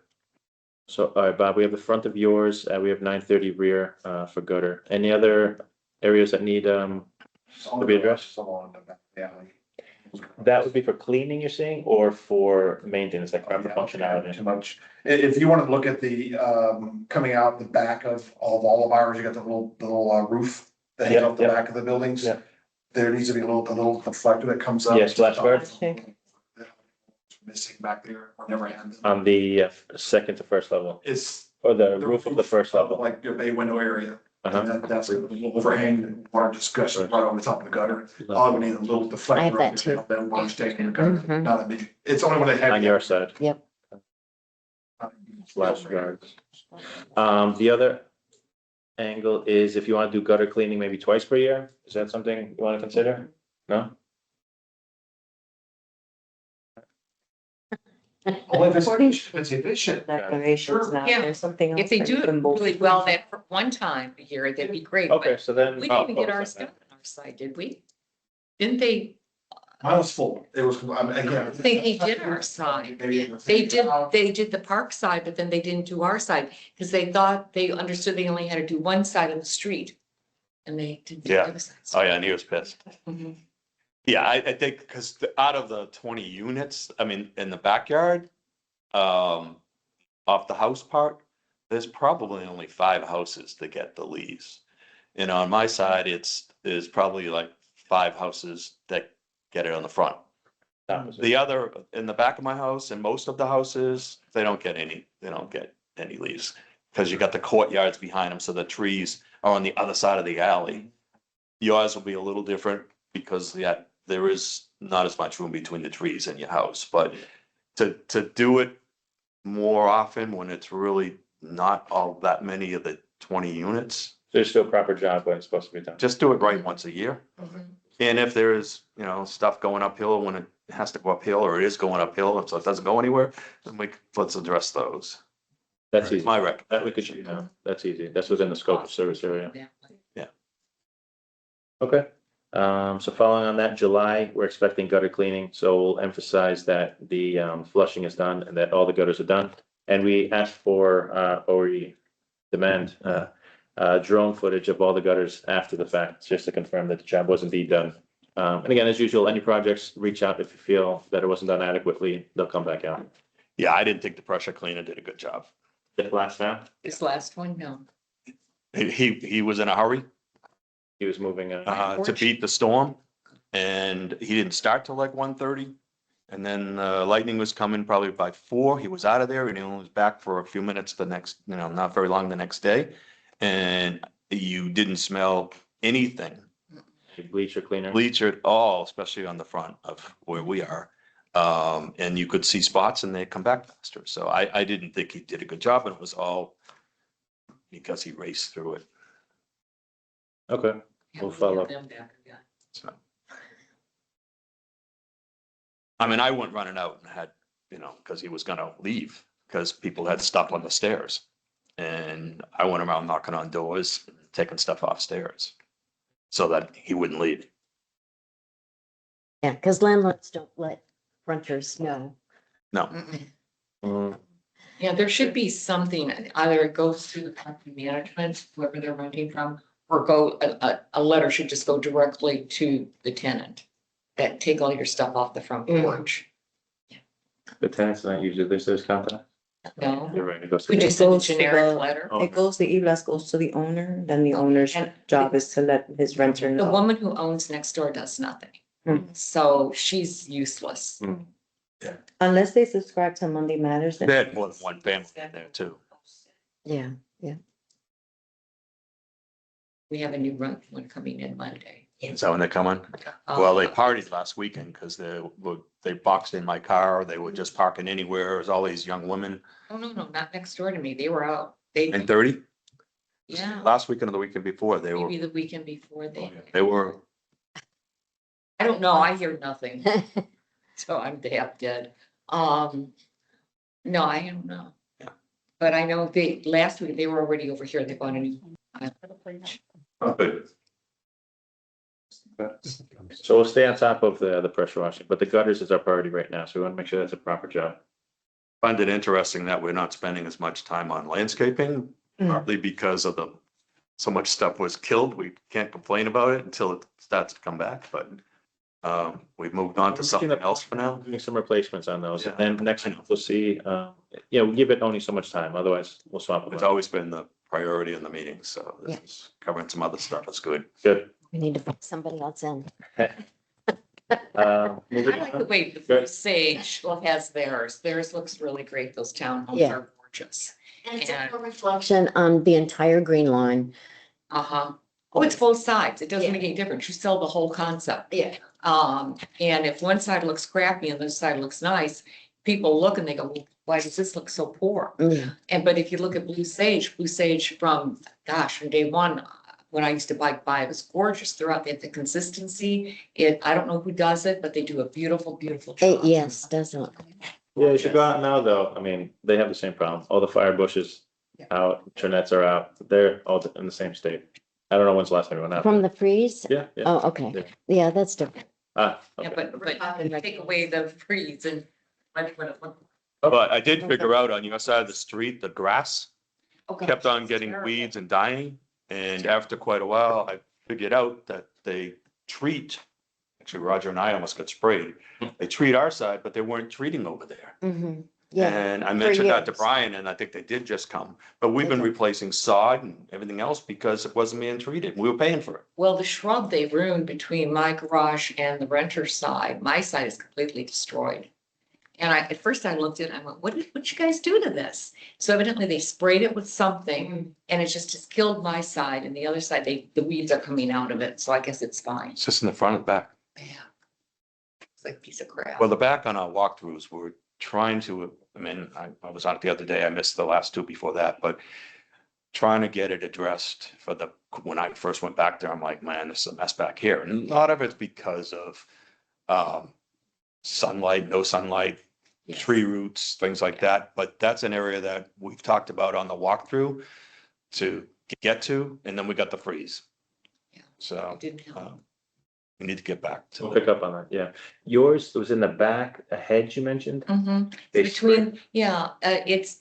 So, all right, Bob, we have the front of yours, we have 930 rear, for gutter. Any other areas that need, to be addressed? Along the back alley. That would be for cleaning, you're saying, or for maintenance, like proper Too functionality? much. If you want to look at the, coming out the back of all of ours, you got the little roof that hangs Yeah, off the yeah. back of the buildings. Yeah. There needs to be a little deflector that comes up. Yeah, splash guard. Missing back there, or never had. On the second to first level, It's. or the roof of the first level? Like your bay window area. And Uh-huh. that's a little overhang, water discussion right over the top of the gutter. All we need a little deflector. I have that too. Then water staying in the gutter, Mhm. not a big, it's only when they have. On your side, splash guards. The other angle is if you want to do gutter cleaning maybe twice per year, is that something you want to consider? No? Only if it's efficient. Declarations now, Yeah. there's something else. If they that do you it can both- really well that one time a year, that'd be great. Okay, but so then. We oh, didn't even get oh, ours okay. done on our side, did we? Didn't they? Mine was full. It was, I mean, again. They did our side. They did the park side, but then they didn't do our side, because they thought, they understood they only had to do one side of the street. And they did the Yeah. other side. Oh, yeah, and he was pissed. Mhm. Yeah, I think, because out of the 20 units, I mean, in the backyard, off the house part, there's probably only 5 houses that get the lease. And on my side, there's probably like 5 houses that get it on the front. The other, in the back of my house and most of the houses, they don't get any leaves. Because you got the courtyards behind them, so the trees are on the other side of the alley. Yours will be a little different because, yeah, there is not as much room between the trees in your house, but to do it more often when it's really not all that many of the 20 units, There's still a proper job when it's supposed to be done. just do it right once a year. Mhm. And if there is, you know, stuff going uphill when it has to go uphill or it is going uphill, and so it doesn't go anywhere, then let's address those. That's Right. easy. My rec. That we could, that's easy. That's within the scope of service area. Okay. So following on that, July, we're expecting gutter cleaning, so we'll emphasize that the flushing is done and that all the gutters are done. And we asked for, or we demand, drone footage of all the gutters after the fact, just to confirm that the job was indeed done. And again, as usual, any projects, reach out if you feel that it wasn't done adequately, they'll come back out. Yeah, I didn't think the pressure cleaner did a good job. That last time, This last one, no. He was in a hurry, he was moving, to beat the storm, and he didn't start till like 1:30. And then lightning was coming probably by 4. He was out of there and he only was back for a few minutes the next, you know, not very long the next day. And you didn't smell anything, bleacher cleaner. bleach at all, especially on the front of where we are. And you could see spots and they come back faster. So I didn't think he did a good job, and it was all because he raced through it. Okay, we'll follow up. Them back again. So. I mean, I went running out and had, you know, because he was gonna leave, because people had stuff on the stairs. And I went around knocking on doors, taking stuff off stairs, so that he wouldn't leave. Yeah, because landlords don't let renters know. No, Mm-mm. Mm, Yeah, there should be something, either it goes through the property management, whoever they're renting from, or a letter should just go directly to the tenant. That take all your stuff off the front porch. The tenant's not usually listed as confident. No, You're right, it goes to we the- just send a goes to generic the- letter. Oh. It goes, the e-blast goes to the owner, then the owner's And job is to let his renter The know. woman who owns next door does nothing. Hmm. So she's useless. Unless they subscribe to Monday Matters. then- they had more than one family in there too. Yeah, We have a new one coming in Monday. Is that when they're coming? Well, they partied last weekend because they boxed in my car. They were just parking anywhere. It was all these young women. Oh, no, not next door to me. They were out. They, And 30? yeah, Last weekend or the weekend before, they were, maybe the weekend before they were, I don't know. I hear nothing. So I'm half dead. No, I don't know. Yeah. But I know last week they were already over here. They bought a new. oh, good. So we'll stay on top of the pressure washing, but the gutters is our priority right now, so we want to make sure that's a proper job. Find it interesting that we're not spending as much time on landscaping, partly because of so much stuff was killed. We can't complain about it until it starts to come back, but we've moved on to something else for now. Doing some replacements on those, and Yeah. then next month we'll see, we give it only so much time, otherwise we'll swap It's it. always been the priority in the meeting, so this Yeah. is covering some other stuff. It's good. Good. we need to put somebody else in. I Moving like the on. way the Good. Sage has theirs. Theirs looks really great. Those townhomes Yeah. are gorgeous. And it's a reflection on the entire Greenlawn. Uh-huh. Oh, it's both sides. It doesn't Yeah. make any difference. You sell the whole concept. Yeah. And if one side looks crappy and the other side looks nice, people look and they go, well, why does this look so poor? Yeah. But if you look at Blue Sage from day one, when I used to bike by, it was gorgeous throughout. They had the consistency. I don't know who does it, but they do a beautiful, beautiful job. Yes, doesn't. Yeah, you should go out now, though. I mean, they have the same problem. All the fire bushes out, Trinets are out. They're all in the same state. I don't know when's the last time you went out. From the freeze? Yeah, yeah. Oh, okay. Yeah. Yeah, that's different. Ah, Yeah, okay. but take away the freeze and what it looked. But I did figure out on your side of the street, the grass Okay. kept on getting weeds and dying. And after quite a while, I figured out that they treat, actually Roger and I almost got sprayed. They treat our side, but they weren't treating over there. Mhm. Yeah, And I mentioned that to years. Brian, and I think they did just come. But we've been Okay. replacing sod and everything else because it wasn't being treated. We were paying for it. Well, the shrub they ruined between my garage and the renter's side, my side is completely destroyed. And at first I looked at it, I went, what'd you guys do to this? So evidently they sprayed it with something and it just killed my side, and the other side, the weeds are coming out of it, so I guess it's fine. It's just in the front and back. Yeah. It's like a piece of crap. Well, the back on our walkthroughs, we're trying to, I mean, I was on it the other day. I missed the last two before that, but trying to get it addressed for when I first went back there, I'm like, man, this is a mess back here. And a lot of it's because of, sunlight, no sunlight, Yes. tree roots, things like that. But that's an area that we've talked about on the walkthrough to get to, and then we got the freeze. Yeah. So, It didn't help. we need to get back We'll to pick up on that, yeah. Yours was in the back, a hedge you mentioned? Mhm. They Between, yeah, it's,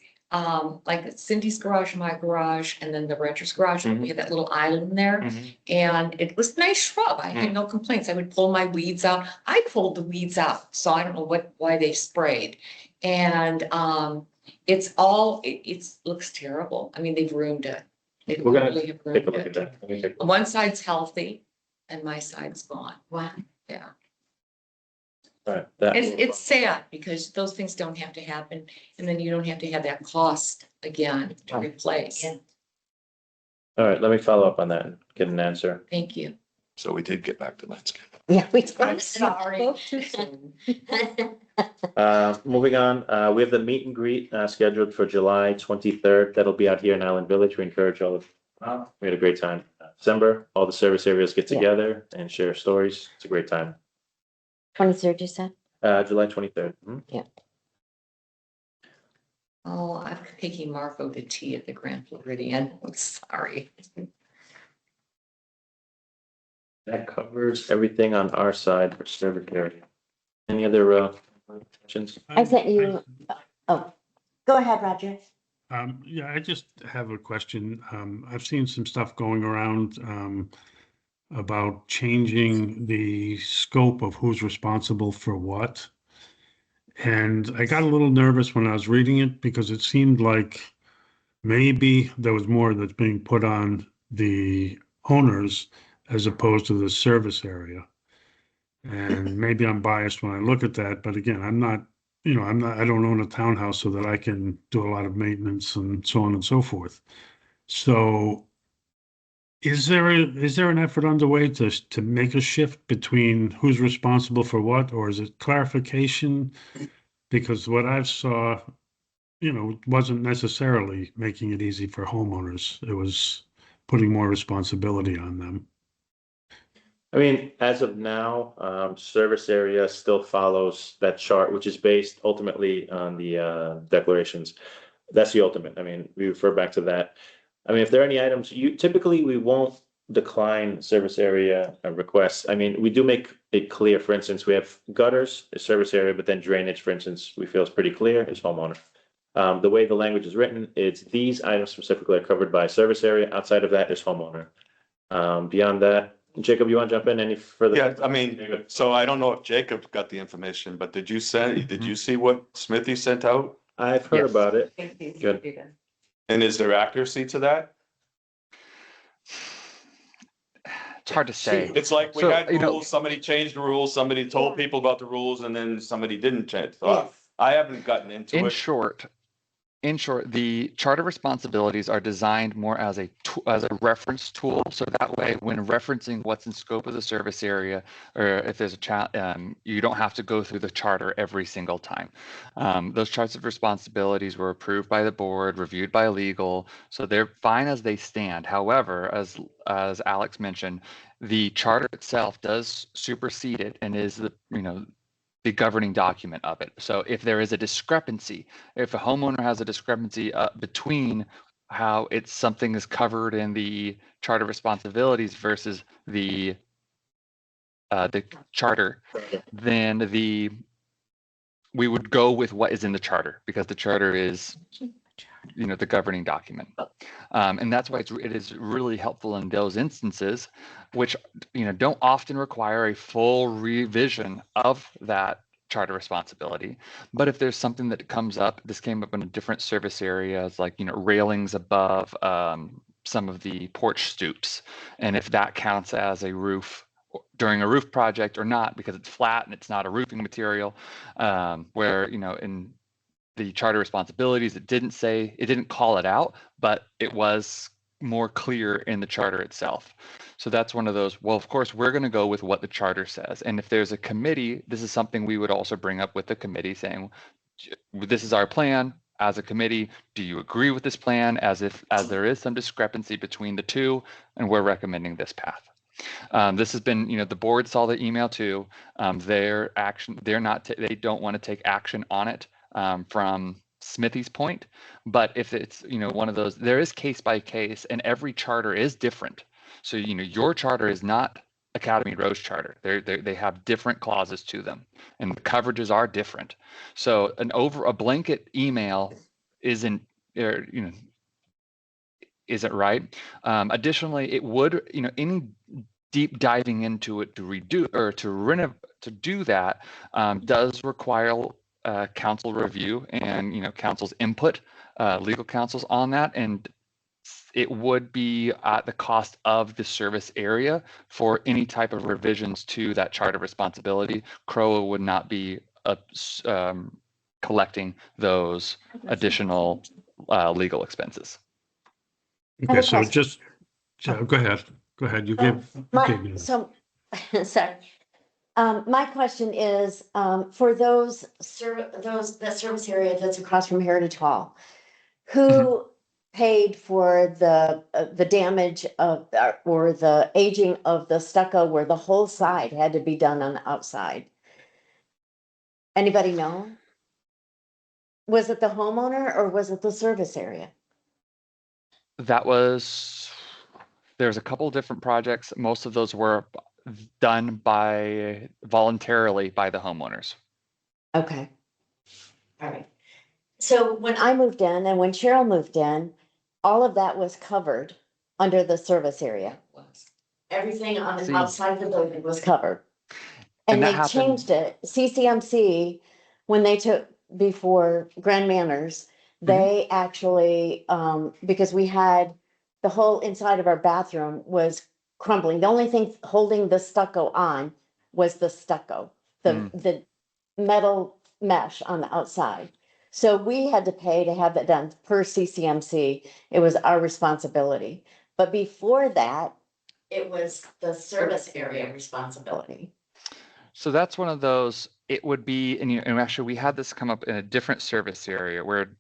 like Cindy's garage, my garage, and then the rancher's garage, Mhm. we had that little island there. Mhm. And it was a nice shrub, I had no complaints, I would pull my weeds out, I pulled the weeds out, so I don't know why they sprayed. And, it's all, it's, looks terrible, I mean, they've ruined it. They We're gonna really have Take a ruined look at it. that. Let me take a look. One side's healthy and my side's gone, Wow. yeah. All right, that will- It's sad because those things don't have to happen, and then you don't have to have that cost again to Right. replace. Yeah. All right, let me follow up on that and get an answer. Thank you. So we did get back to landscape. Yeah, we. I'm sorry. Spoke too soon. Moving on, we have the meet and greet scheduled for July 23rd. That'll be out here in Island Village. We encourage all of, we had a great time. December, all the service areas get Yeah. together and share stories. It's a great time. 23rd, you said? July 23rd. Oh, I'm taking Marco to tea at the Grand Floridian. I'm sorry. That covers everything on our side for service area. Any other questions? I sent you, oh, go ahead, Roger. Yeah, I just have a question. I've seen some stuff going around about changing the scope of who's responsible for what. And I got a little nervous when I was reading it because it seemed like maybe there was more that's being put on the owners as opposed to the service area. And maybe I'm biased when I look at that, but again, I'm not, I don't own a townhouse so that I can do a lot of maintenance and so on and so forth. So is there an effort underway to make a shift between who's responsible for what, or is it clarification? Because what I saw, wasn't necessarily making it easy for homeowners. It was putting more responsibility on them. I mean, as of now, service area still follows that chart, which is based ultimately on the declarations. That's the ultimate. I mean, we refer back to that. I mean, if there are any items, typically we won't decline service area requests. I mean, we do make it clear, for instance, we have gutters, a service area, but then drainage, for instance, we feel is pretty clear is homeowner. The way the language is written, it's these items specifically are covered by service area. Outside of that is homeowner. Beyond that, Jacob, you want to jump in any further? Yeah, I mean, so I don't know if Jacob got the information, but did you see what Smithy sent out? I've heard Yes. about it. Good. And is there accuracy to that? It's hard to say. It's like we So, had you know- rules, somebody changed the rules, somebody told people about the rules, and then somebody didn't change. So Yes. I haven't gotten into In it. short, the charter responsibilities are designed more as a reference tool. So that way, when referencing what's in scope of the service area, or if there's a you don't have to go through the charter every single time. Those charts of responsibilities were approved by the board, reviewed by legal, so they're fine as they stand. However, as Alex mentioned, the charter itself does supersede it and is the governing document of it. So if there is a discrepancy, if a homeowner has a discrepancy between how something is covered in the charter responsibilities versus the charter, then we would go with what is in the charter because the charter is the governing document. And that's why it is really helpful in those instances, which don't often require a full revision of that charter responsibility. But if there's something that comes up, this came up in a different service areas, like railings above some of the porch stoops, and if that counts as a roof during a roof project or not, because it's flat and it's not a roofing material, where in the charter responsibilities, it didn't call it out, but it was more clear in the charter itself. So that's one of those, well, of course, we're going to go with what the charter says. And if there's a committee, this is something we would also bring up with the committee saying, this is our plan. as a committee, do you agree with this plan as there is some discrepancy between the two, and we're recommending this path. This has been, the board saw the email too. They don't want to take action on it from Smithy's point, but if it's, one of those, there is case by case, and every charter is different. So, your charter is not Academy Road's charter. They have different clauses to them, and the coverages are different. So a blanket email isn't right. Additionally, it would, any deep diving into it to do that does require council review and council's input, legal counsels on that, and it would be at the cost of the service area for any type of revisions to that chart of responsibility. CROA would not be collecting those additional legal expenses. I have Okay, a so question. just, go ahead, you give. Sorry. My question is, for that service area that's across from Heritage Hall, who paid for the damage of, or the aging of the stucco where the whole side had to be done on the outside? Anybody know? Was it the homeowner or was it the service area? There's a couple of different projects. Most of those were done voluntarily by the homeowners. Okay. All right. So when I moved in and when Cheryl moved in, all of that was covered under the service area. Everything on the outside of the building was covered. And they changed it. CCMC, when they took before Grand Manners, they actually, because we had the whole inside of our bathroom was crumbling. The only thing holding the stucco on was the stucco, the metal mesh on the outside. So we had to pay to have that done per CCMC. It was our responsibility. But before that, it was the service area responsibility. So that's one of those, it would be, and actually we had this come up in a different service area where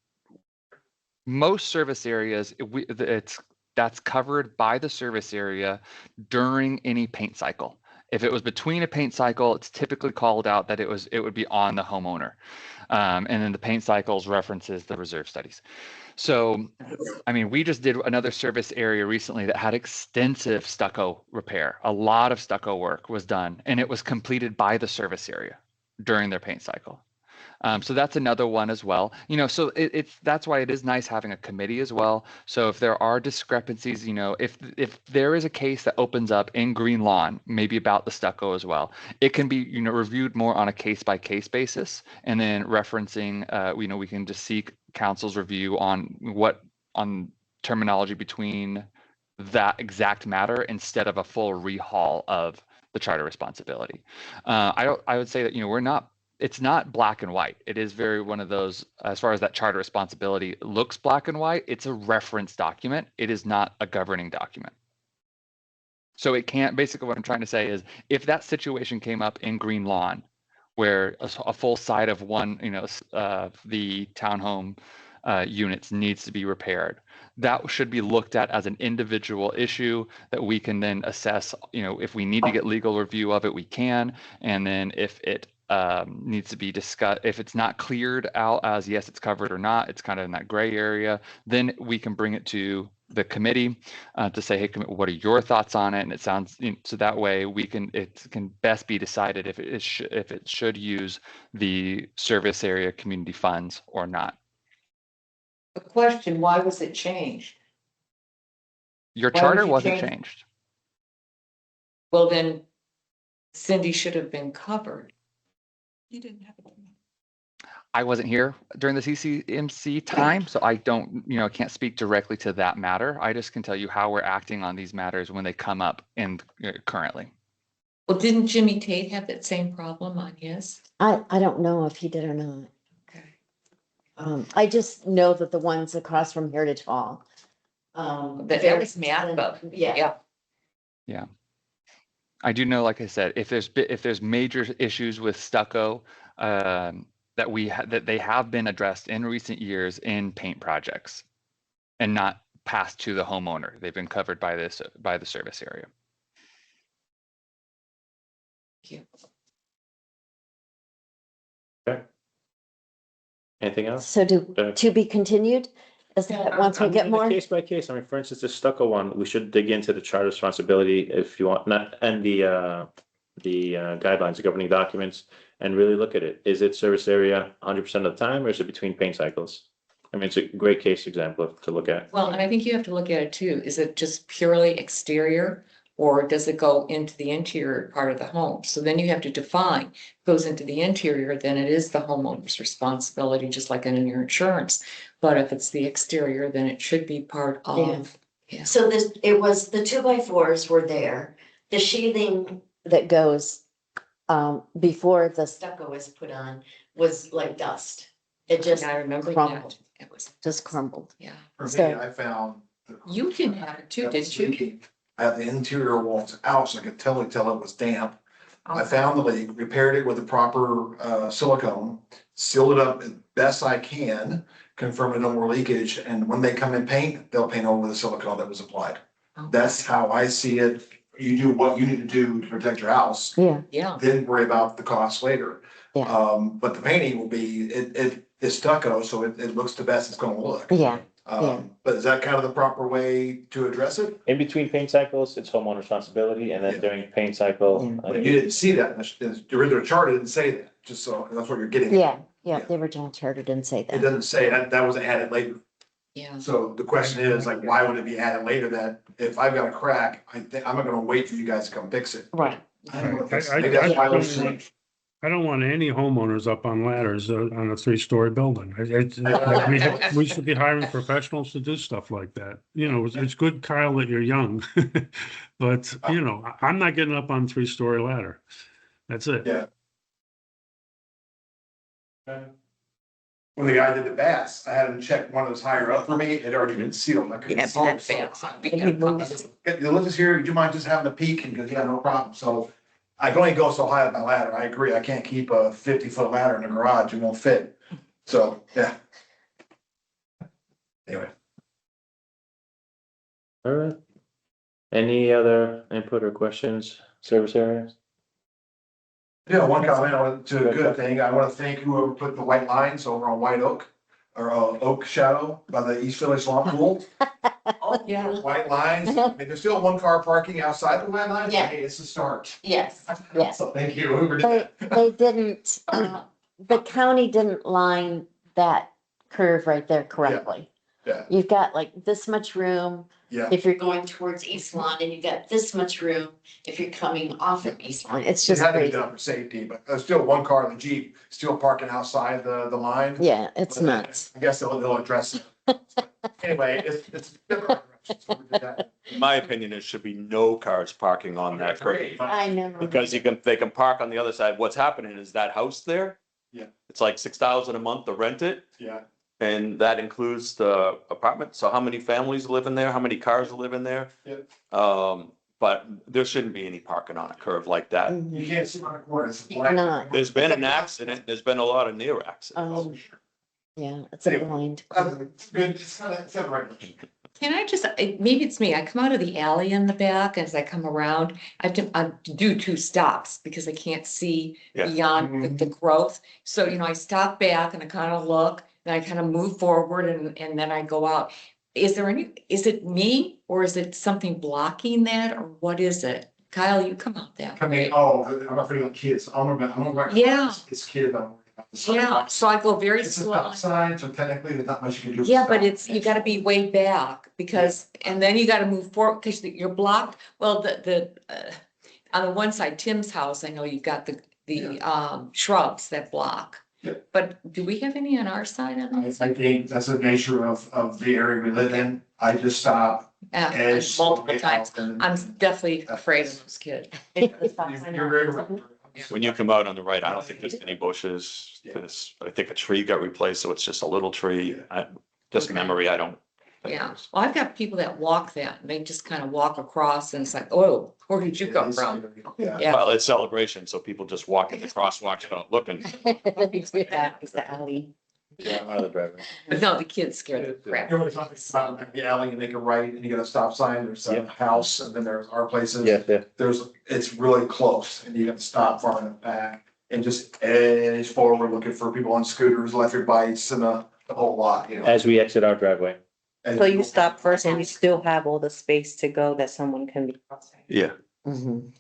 most service areas, that's covered by the service area during any paint cycle. If it was between a paint cycle, it's typically called out that it would be on the homeowner. And then the paint cycles references the reserve studies. So, we just did another service area recently that had extensive stucco repair. A lot of stucco work was done, and it was completed by the service area during their paint cycle. So that's another one as well. So that's why it is nice having a committee as well. So if there are discrepancies, if there is a case that opens up in Greenlawn, maybe about the stucco as well, it can be, reviewed more on a case by case basis, and then referencing, we can just seek council's review on terminology between that exact matter instead of a full rehaul of the charter responsibility. I would say that, it's not black and white. It is very one of those, as far as that charter responsibility looks black and white, it's a reference document. It is not a governing document. So it can't, basically what I'm trying to say is, if that situation came up in Greenlawn, where a full side of one, the townhome units needs to be repaired, that should be looked at as an individual issue that we can then assess, if we need to get legal review of it, we can. And then if it needs to be discussed, if it's not cleared out as yes, it's covered or not, it's kind of in that gray area, then we can bring it to the committee to say, hey, what are your thoughts on it? And it sounds, so that way it can best be decided if it should use the service area community funds or not. The question, why was it changed? Your Why charter would you wasn't change- changed. Well, then Cindy should have been covered. You didn't have it. I wasn't here during the CCMC time, so I don't, can't speak directly to that matter. I just can tell you how we're acting on these matters when they come up currently. Well, didn't Jimmy Tate have that same problem on his? I don't know if he did or not. Okay. I just know that the ones across from Heritage Hall. That was Matt, but Yeah. Yeah. I do know, like I said, if there's major issues with stucco, that they have been addressed in recent years in paint projects and not passed to the homeowner. They've been covered by the service area. Anything else? So to be continued? Is that once we I'm get in a more? Case by case, I mean, for instance, the stucco one, we should dig into the charter responsibility if you want, not, and the guidelines, the governing documents, and really look at it. Is it service area 100% of the time, or is it between paint cycles? I mean, it's a great case example to look at. Well, and I think you have to look at it too. Is it just purely exterior? Or does it go into the interior part of the home? So then you have to define, if it goes into the interior, then it is the homeowner's responsibility, just like in your insurance. But if it's the exterior, then it should be part of. Yeah. So it was, the 2x4s were there, the sheathing that goes before the stucco is put on was like dust. It just Yeah, I remember crumbled. that. It was, Just crumbled. yeah. For me, So- I found. You can have it too, didn't you? I had the interior walls out, so I could totally tell it was damp. I found the leak, repaired it with the proper silicone, sealed it up as best I can, confirming no more leakage, and when they come in paint, they'll paint over the silicone that was applied. That's how I see it. You do what you need to do to protect your house, Yeah, Yeah. then worry about the cost later. Yeah. But the painting will be, it is stucco, so it looks the best it's gonna look. yeah. But is that kind of the proper way to address it? In between paint cycles, it's homeowner responsibility, and then Yeah. during paint cycle. But you didn't see that, the original chart didn't say that, just so, that's what you're getting. at. Yeah, yeah, Yeah. the original charter didn't say It that. doesn't say that, that was added later. Yeah. So the question is, like, why would it be added later that if I've got a crack, I'm not gonna wait for you guys to come fix it. Right. Maybe that's I why don't those- want- I don't want any homeowners up on ladders on a 3-story building. We should be hiring professionals to do stuff like that. You know, it's good, Kyle, that you're young. But, you know, I'm not getting up on 3-story ladder. That's it. Yeah. When the guy did the bass, I had him check one of those higher up for me, it had already been sealed. I couldn't Yeah, see it. bad fans. The lift is here, would you mind just having a peek? And he goes, yeah, no problem. So I can only go so high up my ladder. I agree. I can't keep a 50-foot ladder in the garage. It won't fit. So, yeah. Anyway. All right. Any other input or questions, service areas? Yeah, one comment to a good thing. I want to thank whoever put the white lines over on White Oak or Oak Shadow by the East Village Lawn Pool. Oh, yeah. White lines. I mean, there's still one car parking outside the white lines. Yeah. Hey, it's a start. Yes, yes. So thank you, whoever did that. They didn't, the county didn't line that curve right there correctly. Yeah, You've got like this much room yeah. if you're going towards East Lawn, and you got this much room if you're coming off of East Lawn. It's It just had to be crazy. done for safety, but there's still one car in the Jeep still parking outside the line. Yeah, it's But nuts. I guess they'll address it. Anyway, it's. In my opinion, there should be no cars parking on that curb. I know. Because they can park on the other side. What's happening is that house there. Yeah. It's like 6,000 a month to rent it, Yeah, and that includes the apartment. So how many families live in there? How many cars live in there? Yeah. But there shouldn't be any parking on a curve like that. Mhm. you can't sit on a corner. It's You're black. not. There's been an accident. There's been a lot of near accidents. Yeah, it's a blind. It's good, it's not a regular. Can I just, maybe it's me, I come out of the alley in the back, as I come around, I do 2 stops because I can't see Yeah. beyond the growth. So, I stop back and I kind of look, then I kind of move forward and then I go out. Is it me or is it something blocking that or what is it? Kyle, you come out that I mean, way. oh, I'm not forgetting kids. I'm about. Yeah. It's kids. I'm worried about. Yeah, so I go very It's a slow. stop sign, so technically there's not much you can do. Yeah, but you gotta be way back because, and then you gotta move forward because you're blocked. Well, on the one side, Tim's house, I know you've got the shrubs that block. Yeah. But do we have any on our side on this? I think that's the nature of the area we live in. I just stop. edge, Multiple times. and- I'm definitely afraid of those kids. You're very right. When you come out on the right, I don't think there's any bushes. I think a tree got replaced, so it's just a little tree. Just Okay. memory, I don't. Yeah, well, I've got people that walk that, and they just kind of walk across and it's like, oh, where did you come from? Yeah. Yeah. Well, it's celebration, so people just walk in the crosswalk without looking. That is the alley. Yeah, out of the driveway. But no, the kids scare the crap. You know, it's not like the alley, you make a right and you get a stop sign, there's a Yeah. house and then there's our places. Yeah. It's really close and you have to stop far enough back and just edge forward, looking for people on scooters, electric bikes and the whole lot, you know. As we exit our driveway. And- So you stop first and you still have all the space to go that someone can be crossing. Yeah. Mhm.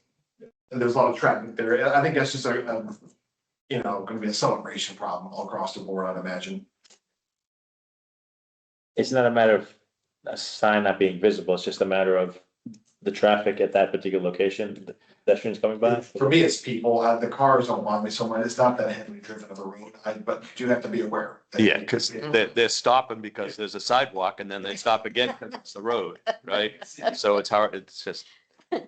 And there's a lot of traffic there. I think that's just gonna be a celebration problem all across the board, I'd imagine. It's not a matter of a sign not being visible, it's just a matter of the traffic at that particular location, the pedestrians coming by. For me, it's people, the cars don't bother me so much. It's not that heavily driven of a road, but you do have to be aware. Yeah, because they're stopping because there's a sidewalk and then they stop again because it's the road, right? So it's hard, it's just,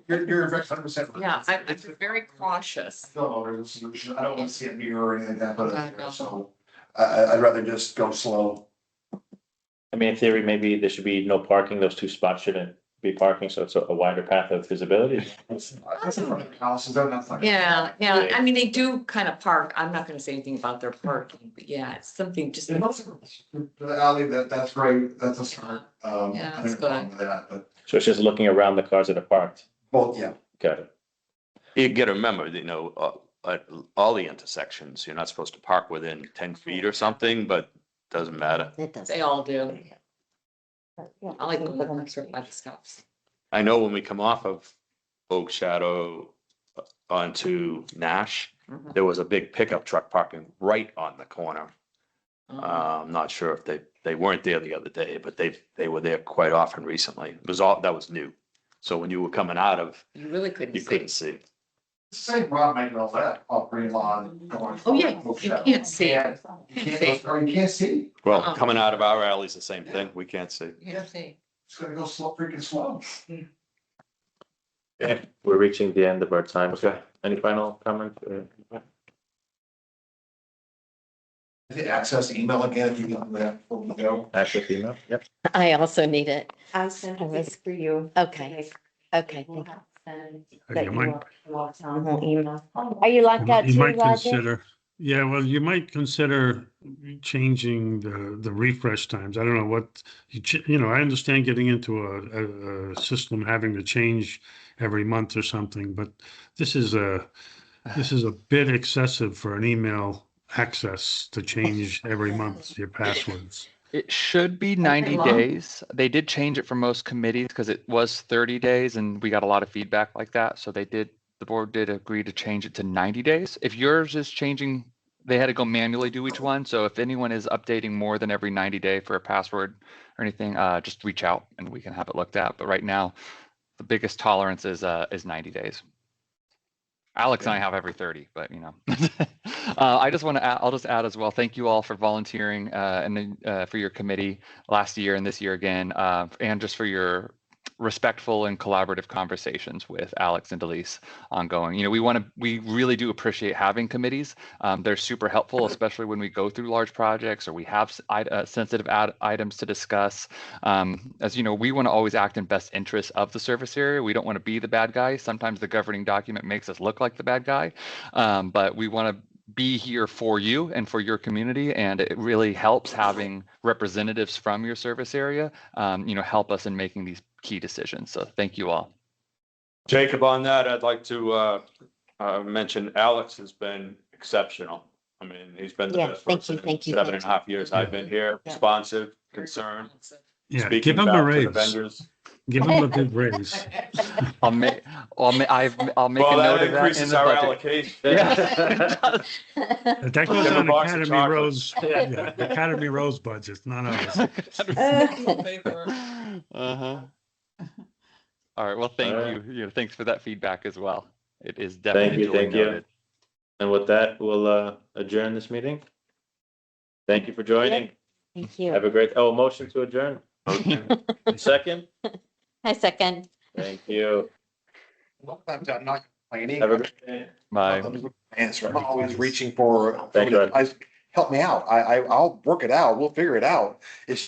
You're 100%. Yeah, I'm very cautious. No, there's a solution. I don't want to see a mirror or anything like I that, know. but so I'd rather just go slow. I mean, in theory, maybe there should be no parking, those two spots shouldn't be parking, so it's a wider path of visibility. That's in front of the houses, they're not like. Yeah, I mean, they do kind of park. I'm not gonna say anything about their parking, but yeah, it's something just. And also, the alley, that's great, that's a start. Yeah, I that's have a problem with that, but, So it's just looking around the cars that are parked. well, yeah. Got it. you gotta remember, at all the intersections, you're not supposed to park within 10 feet or something, but doesn't matter. It does. They all do. Yeah. I like going to concert by the stops. I know when we come off of Oak Shadow onto Nash, Mhm. there was a big pickup truck parking right on the corner. Um, I'm not sure if they weren't there the other day, but they were there quite often recently. That was new. So when you were coming out of, You really couldn't you see. couldn't see. It's the same problem making all that off Greenlawn. going Oh, yeah, from you Shadow. can't see it. You can't, or you can't see. Well, Uh-uh. coming out of our alley's the same thing. We can't see. You can't see. It's gonna go slow, freaking slow. Yeah, we're reaching the end of our time. Okay, any final comment? Access email again if you can, before we go. Access email? Yep. I also need it. I sent I was- it for you. Okay, okay. thank you. That You you might- want on the email. Are you locked out You too, might Roger? consider, yeah, well, you might consider changing the refresh times. I don't know what, I understand getting into a system having to change every month or something, but this is a bit excessive for an email access to change every month your passwords. It should be 90 long. days. They did change it for most committees because it was 30 days and we got a lot of feedback like that. So the board did agree to change it to 90 days. If yours is changing, they had to go manually do each one. So if anyone is updating more than every 90 day for a password or anything, just reach out and we can have it looked at. But right now, the biggest tolerance is 90 days. Alex and I have every 30, but I just want to add, I'll just add as well. Thank you all for volunteering and then for your committee last year and this year again, and just for your respectful and collaborative conversations with Alex and Delise ongoing. We really do appreciate having committees. They're super helpful, especially when we go through large projects or we have sensitive items to discuss. As you know, we want to always act in best interest of the service area. We don't want to be the bad guy. Sometimes the governing document makes us look like the bad guy, but we want to be here for you and for your community, and it really helps having representatives from your service area help us in making these key decisions. So thank you all. Jacob, on that, I'd like to mention Alex has been exceptional. I mean, he's been the Yeah, best thank you, person in thank you, 7.5 years I've been here, Yeah. responsive, concerned, Yeah, speaking give him a back to the raise. vendors. Give him a big raise. I'll make Well, a that note of that in increases the our budget. allocation. Yeah, it does. That goes Give him a on box of Academy chocolates. Rose, yeah, Academy Rose budget, not ours. Uh-huh. All right. Well, thank All right. you. Thanks for that feedback as well. It is Thank definitely you, duly thank you. noted. And with that, we'll adjourn this meeting. Thank you for joining. Thank Have you. a great, motion to adjourn. Second, I second. thank you. I'm not complaining. Have a great day. Bye. Answer. I'm always reaching for, Thank you, Ed. help me out. I'll work it out. We'll figure it out. It's